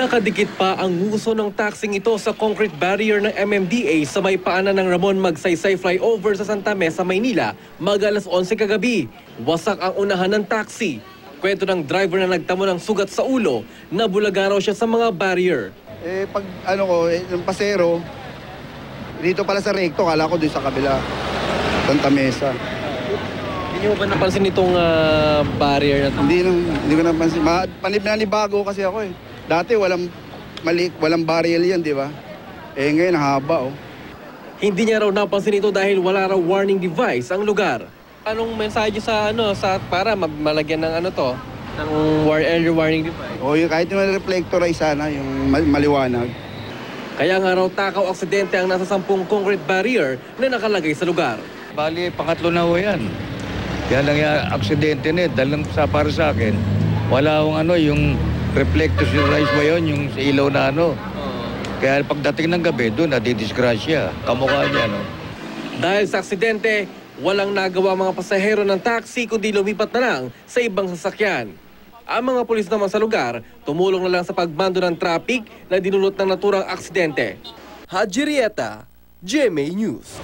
Nakadikit pa ang nguso ng taxing ito sa concrete barrier ng MMDA sa may paanan ng Ramon Magsaysay flyover sa Santa Mesa, Maynila, mag-alas 11 kagabi. Wasak ang unahan ng taxi. Kwento ng driver na nagtamo ng sugat sa ulo, nabulaga raw siya sa mga barrier. Pag yung pasero, dito pala sa recto, kala ko doon sa kabila, Santa Mesa. Hindi mo ba napansin itong barrier na ito? Hindi ko napansin. Panibago kasi ako eh. Dati walang barrier yan, di ba? Ngayon haba oh. Hindi niya raw napansin ito dahil wala raw warning device ang lugar. Anong mensahe sa para malagyan ng ng early warning device? Kahit yung reflector ay sana, yung maliwanag. Kaya nga raw takaw aksidente ang nasa 10 concrete barrier na nakalagay sa lugar. Bali, pangatlo na ho yan. Yan lang yung aksidente na dahil para sa akin, wala akong yung reflectorize ba yun, yung sa ilaw na Kaya pagdating ng gabi, doon nadidisgrasya. Kamukha niya, Dahil sa aksidente, walang nagawa mga pasahero ng taxi kundi lumipat na lang sa ibang sasakyan. Ang mga pulis naman sa lugar, tumulong na lang sa pagmando ng traffic na dinulot ng naturang aksidente. Haji Rieta, GMA News.